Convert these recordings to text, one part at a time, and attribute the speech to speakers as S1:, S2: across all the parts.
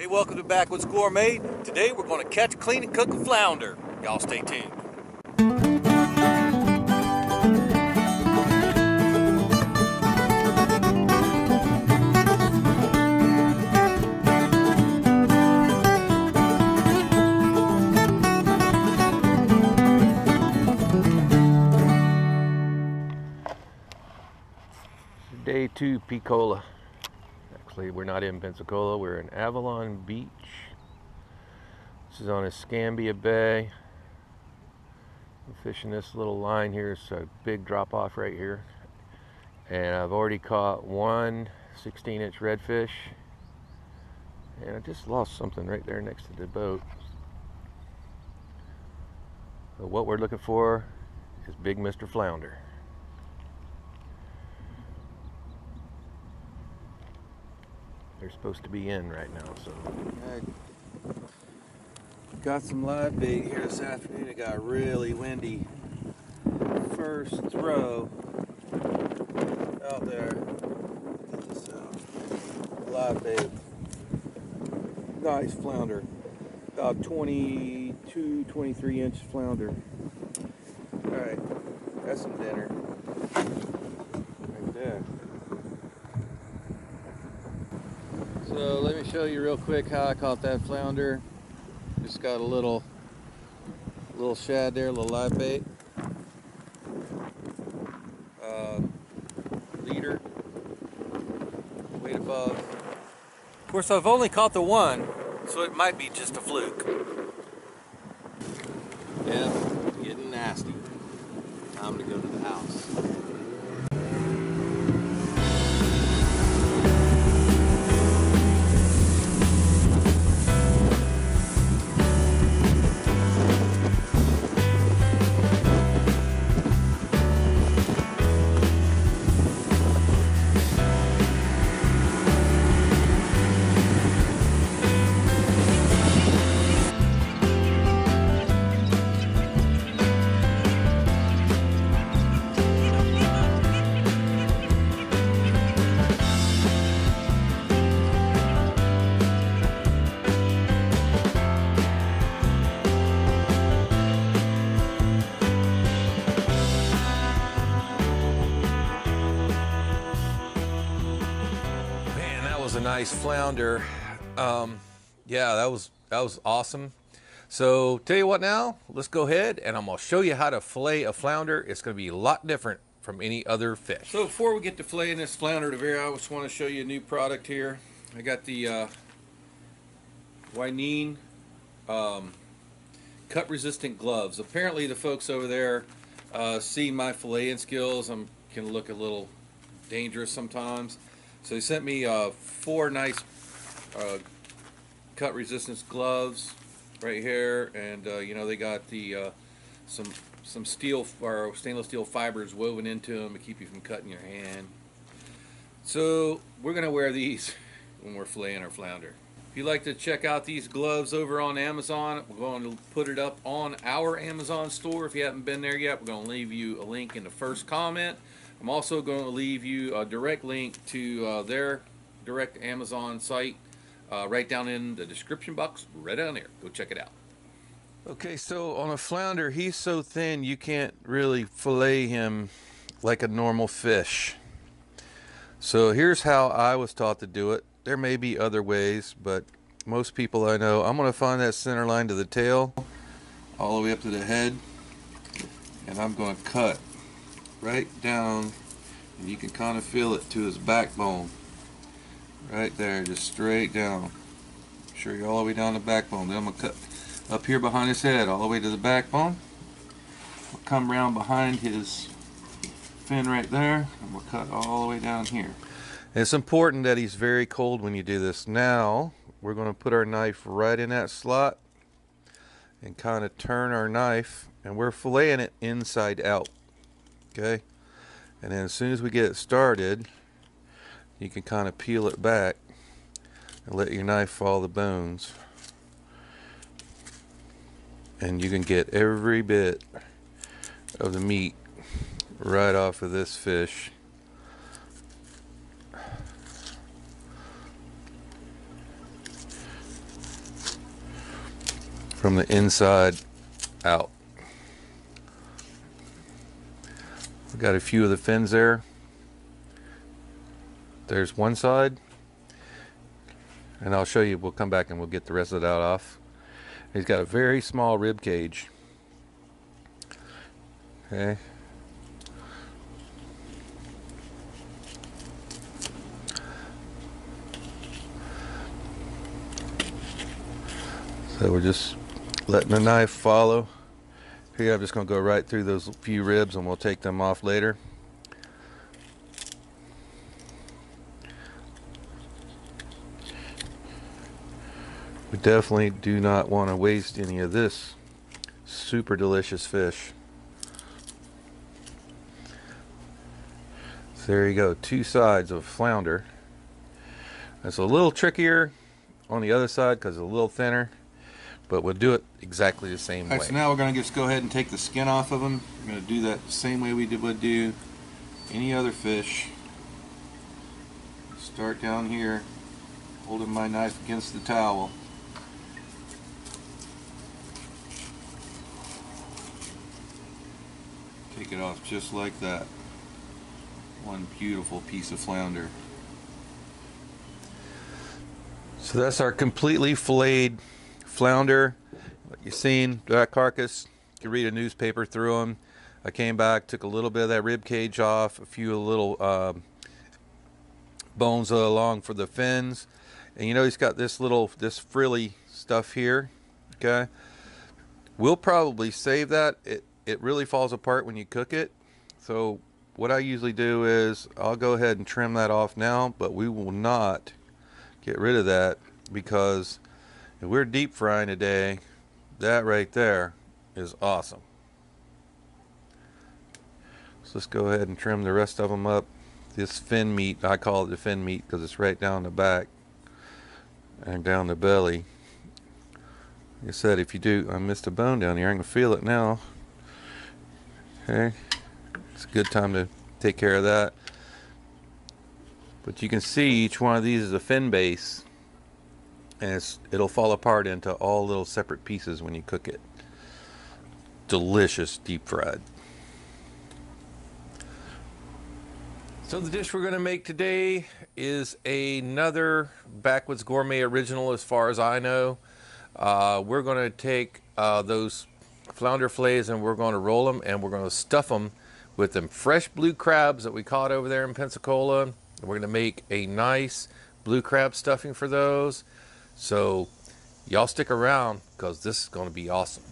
S1: Hey, welcome to Backwoods Gourmet. Today we're going to catch, clean, and cook a flounder. Y'all stay tuned. Day 2 Picola. Actually, we're not in Pensacola, we're in Avalon Beach. This is on Escambia Bay. I'm fishing this little line here. It's a big drop off right here. And I've already caught one 16-inch redfish. And I just lost something right there next to the boat. So what we're looking for is Big Mr. Flounder. They're supposed to be in right now, so. I got some live bait here this afternoon. It got really windy. First throw out there. Get this out. Live bait. Nice flounder. About 22, 23 inch flounder. Alright, that's some dinner. Right there. So let me show you real quick how I caught that flounder. Just got a little shad there, a little live bait. Leader, weight above. Of course, I've only caught the one, so it might be just a fluke. Yeah, getting nasty. Time to go to the house. A nice flounder. Yeah, that was awesome. So tell you what, now let's go ahead and I'm gonna show you how to fillet a flounder. It's gonna be a lot different from any other fish. So before we get to filleting this flounder to very, I just want to show you a new product here. I got the Wyneen cut resistant gloves. Apparently the folks over there see my filleting skills. I can look a little dangerous sometimes. So they sent me 4 nice cut resistance gloves right here, and you know, they got the some steel or stainless steel fibers woven into them to keep you from cutting your hand. So we're gonna wear these when we're filleting our flounder. If you'd like to check out these gloves over on Amazon, we're going to put it up on our Amazon store. If you haven't been there yet, we're going to leave you a link in the first comment. I'm also going to leave you a direct link to their direct Amazon site right down in the description box, right down there. Go check it out. Okay, so on a flounder, he's so thin you can't really fillet him like a normal fish. So here's how I was taught to do it. There may be other ways, but most people I know, I'm going to find that center line to the tail all the way up to the head, and I'm going to cut right down, and you can kind of feel it to his backbone right there, just straight down. Sure, you're all the way down the backbone. Then I'm going to cut up here behind his head all the way to the backbone. We'll come around behind his fin right there, and we'll cut all the way down here. And it's important that he's very cold when you do this. Now we're going to put our knife right in that slot and kind of turn our knife, and we're filleting it inside out. Okay, and then as soon as we get it started, you can kind of peel it back and let your knife follow the bones, and you can get every bit of the meat right off of this fish. from the inside out. We've got a few of the fins there. There's one side, and I'll show you. We'll come back and we'll get the rest of that off. He's got a very small rib cage. Okay. So we're just letting the knife follow. Here I'm just going to go right through those few ribs and we'll take them off later. We definitely do not want to waste any of this super delicious fish. So there you go, two sides of flounder. It's a little trickier on the other side because it's a little thinner, but we'll do it exactly the same way. So now we're going to just go ahead and take the skin off of them. We're going to do that the same way we would do any other fish. Start down here, holding my knife against the towel. Take it off just like that. One beautiful piece of flounder. So that's our completely filleted flounder. Like you've seen, that carcass, you can read a newspaper through them. I came back, took a little bit of that rib cage off, a few little bones along for the fins, and you know he's got this frilly stuff here. Okay, we'll probably save that. It really falls apart when you cook it. So what I usually do is I'll go ahead and trim that off now, but we will not get rid of that because if we're deep frying today, that right there is awesome. So let's go ahead and trim the rest of them up. This fin meat, I call it the fin meat because it's right down the back and down the belly. Like I said, if you do, I missed a bone down here, I can feel it now. Okay, it's a good time to take care of that. But you can see each one of these is a fin base, and it'll fall apart into all little separate pieces when you cook it. Delicious deep fried. So the dish we're going to make today is another Backwoods Gourmet original as far as I know. We're going to take those flounder fillets and we're going to roll them and we're going to stuff them with them fresh blue crabs that we caught over there in Pensacola. And we're going to make a nice blue crab stuffing for those. So y'all stick around because this is going to be awesome.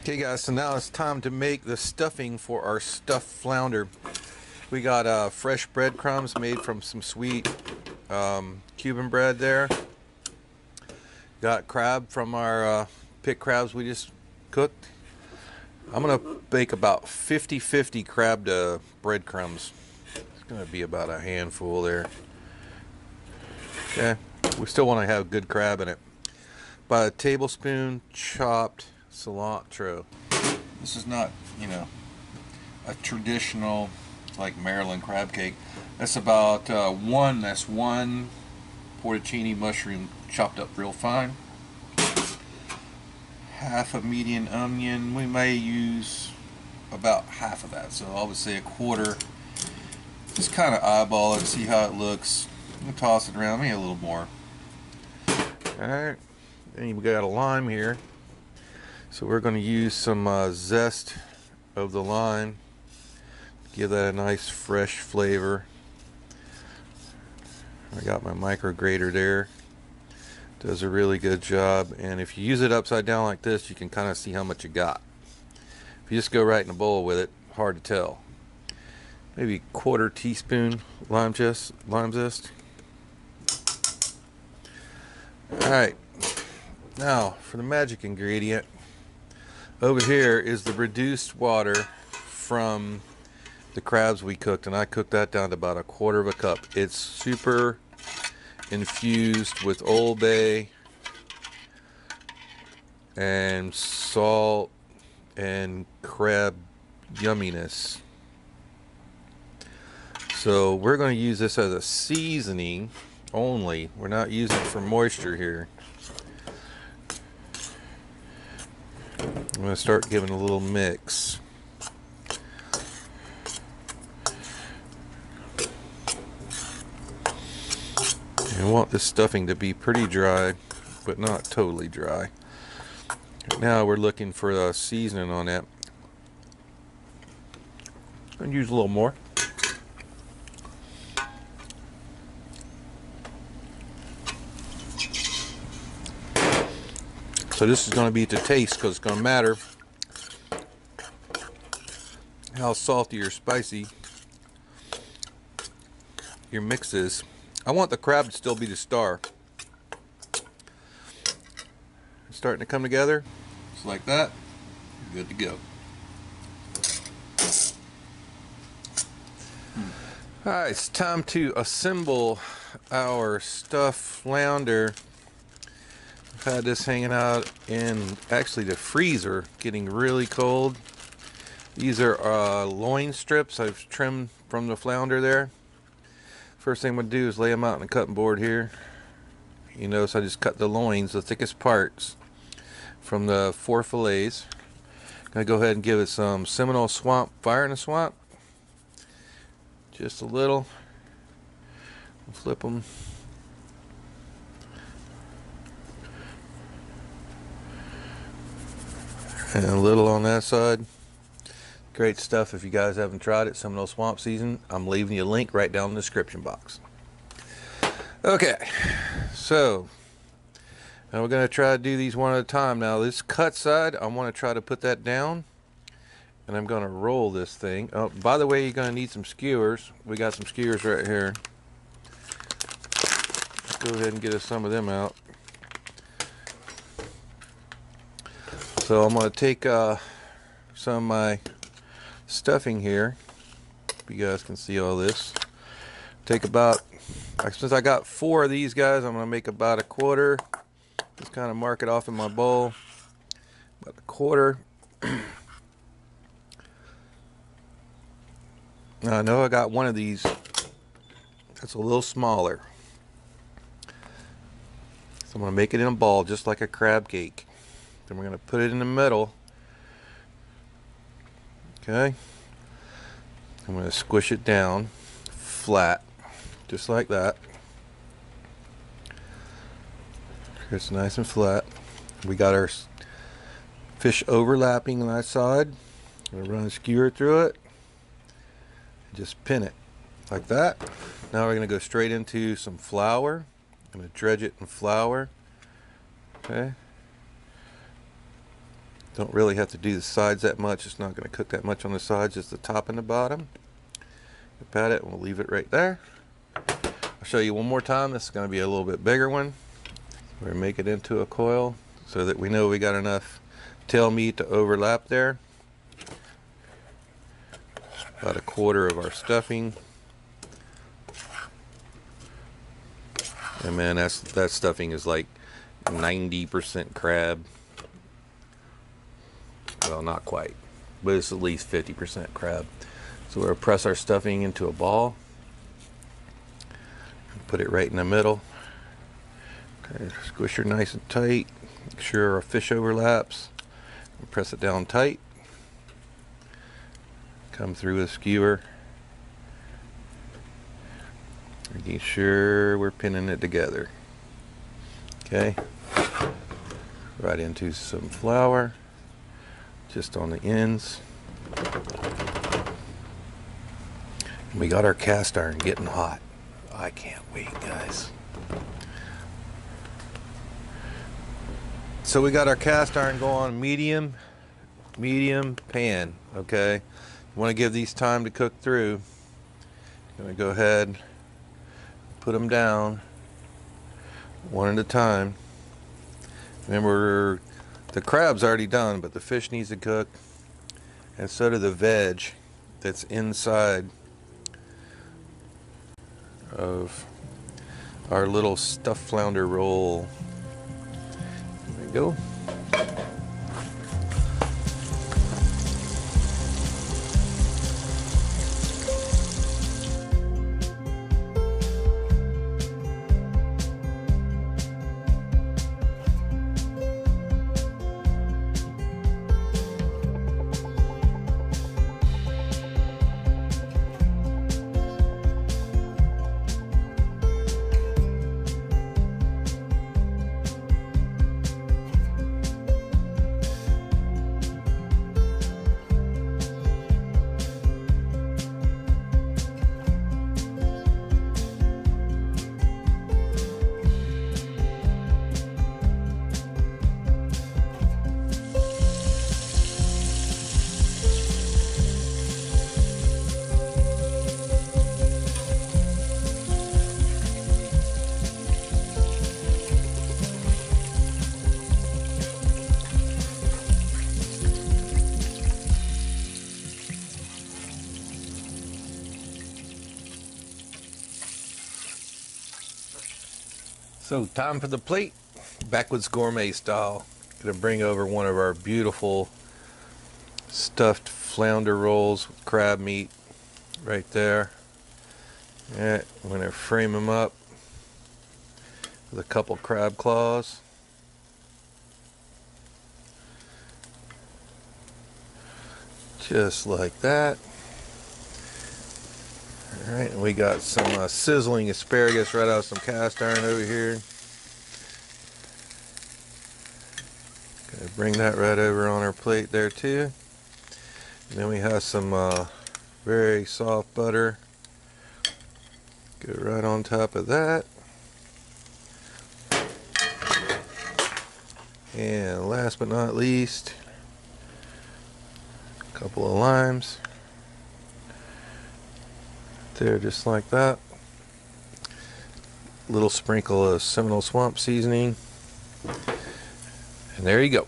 S1: Okay guys, so now it's time to make the stuffing for our stuffed flounder. We got fresh breadcrumbs made from some sweet Cuban bread there. Got crab from our picked crabs we just cooked. I'm going to bake about 50-50 crab to breadcrumbs. It's going to be about a handful there. Okay, we still want to have good crab in it. About a tablespoon chopped cilantro. This is not, you know, a traditional like Maryland crab cake. That's about one porcini mushroom chopped up real fine. Half a medium onion. We may use about half of that, so I would say a quarter. Just kind of eyeball it, see how it looks. We'll toss it around, maybe a little more. Alright, then we got a lime here. So we're going to use some zest of the lime. Give that a nice fresh flavor. I got my micro grater there. Does a really good job. And if you use it upside down like this, you can kind of see how much you got. If you just go right in a bowl with it, hard to tell. Maybe a quarter teaspoon lime zest. Alright, now for the magic ingredient. Over here is the reduced water from the crabs we cooked, and I cooked that down to about a quarter of a cup. It's super infused with Old Bay and salt, and crab yumminess. So we're going to use this as a seasoning only. We're not using it for moisture here. I'm going to start giving a little mix. I want this stuffing to be pretty dry, but not totally dry. Now we're looking for a seasoning on that. I'm going to use a little more. So this is going to be to taste, because it's going to matter how salty or spicy your mix is. I want the crab to still be the star. It's starting to come together. Just like that. Good to go. Alright, it's time to assemble our stuffed flounder. I've had this hanging out in actually the freezer, getting really cold. These are loin strips I've trimmed from the flounder there. First thing I'm going to do is lay them out on the cutting board here. You notice I just cut the loins, the thickest parts, from the 4 fillets. I'm going to go ahead and give it some Seminole Swamp Fire in the Swamp. Just a little. Flip them. And a little on that side. Great stuff if you guys haven't tried it. Seminole Swamp season. I'm leaving you a link right down in the description box. Okay, so now we're going to try to do these one at a time. Now this cut side, I want to try to put that down, and I'm going to roll this thing. Oh, by the way, you're going to need some skewers. We got some skewers right here. Let's go ahead and get us some of them out. So I'm going to take some of my stuffing here. You guys can see all this. Take about, since I got 4 of these guys, I'm going to make about a quarter. Just kind of mark it off in my bowl. About a quarter. Now I know I got one of these that's a little smaller. So I'm going to make it in a ball just like a crab cake. Then we're going to put it in the middle. Okay, I'm going to squish it down flat, just like that. It's nice and flat. We got our fish overlapping on that side. I'm going to run a skewer through it. Just pin it like that. Now we're going to go straight into some flour. I'm going to dredge it in flour. Okay. Don't really have to do the sides that much. It's not going to cook that much on the sides, just the top and the bottom. Pat it and we'll leave it right there. I'll show you one more time. This is going to be a little bit bigger one. We're going to make it into a coil so that we know we got enough tail meat to overlap there. About a quarter of our stuffing. And man, that stuffing is like 90% crab. Well, not quite, but it's at least 50% crab. So we're going to press our stuffing into a ball. Put it right in the middle. Okay, squish her nice and tight. Make sure our fish overlaps. And press it down tight. Come through with a skewer. Making sure we're pinning it together. Okay. Right into some flour. Just on the ends. We got our cast iron getting hot. I can't wait, guys. So we got our cast iron going medium pan, okay? You want to give these time to cook through. I'm going to go ahead, put them down one at a time. Remember, the crab's already done, but the fish needs to cook, and so do the veg that's inside of our little stuffed flounder roll. There we go. So time for the plate, Backwoods Gourmet style. Gonna bring over one of our beautiful stuffed flounder rolls with crab meat right there. Yeah, I'm gonna frame them up with a couple crab claws. Just like that. Alright, and we got some sizzling asparagus right out of some cast iron over here. Gonna bring that right over on our plate there too. And then we have some very soft butter. Go right on top of that. And last but not least, a couple of limes. There, just like that. Little sprinkle of Seminole Swamp seasoning. And there you go.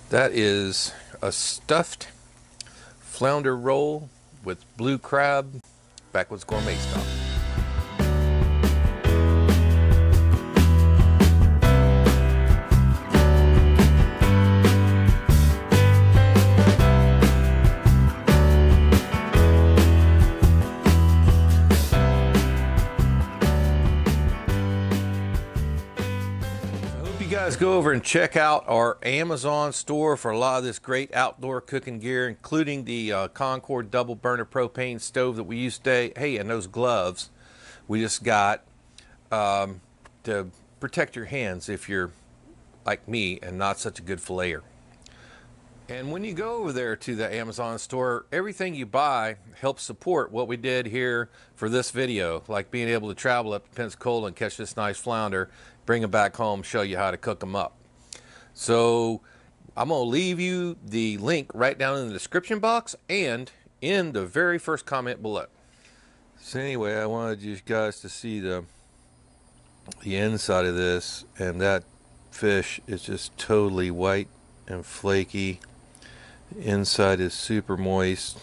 S1: That is a stuffed flounder roll with blue crab, Backwoods Gourmet style. Guys, go over and check out our Amazon store for a lot of this great outdoor cooking gear, including the Concord double burner propane stove that we use today. Hey, and those gloves we just got to protect your hands if you're like me and not such a good filleter. And when you go over there to the Amazon store, everything you buy helps support what we did here for this video, like being able to travel up to Pensacola and catch this nice flounder, bring them back home, show you how to cook them up. So I'm going to leave you the link right down in the description box and in the very first comment below. So anyway, I wanted you guys to see the inside of this, and that fish is just totally white and flaky. The inside is super moist,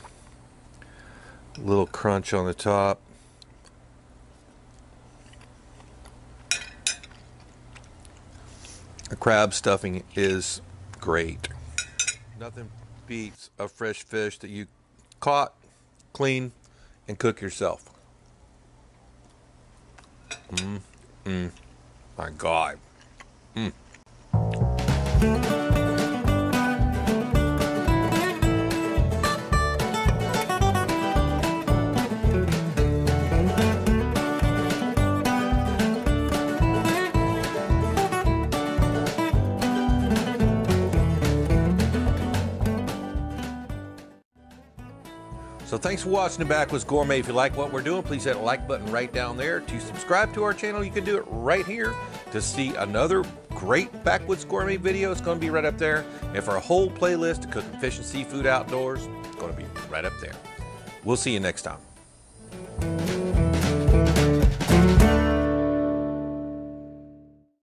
S1: a little crunch on the top. The crab stuffing is great. Nothing beats a fresh fish that you caught, clean, and cook yourself. My God. So thanks for watching the Backwoods Gourmet. If you like what we're doing, please hit the like button right down there. To subscribe to our channel, you can do it right here. To see another great Backwoods Gourmet video, it's going to be right up there. And for a whole playlist of cooking fish and seafood outdoors, it's going to be right up there. We'll see you next time.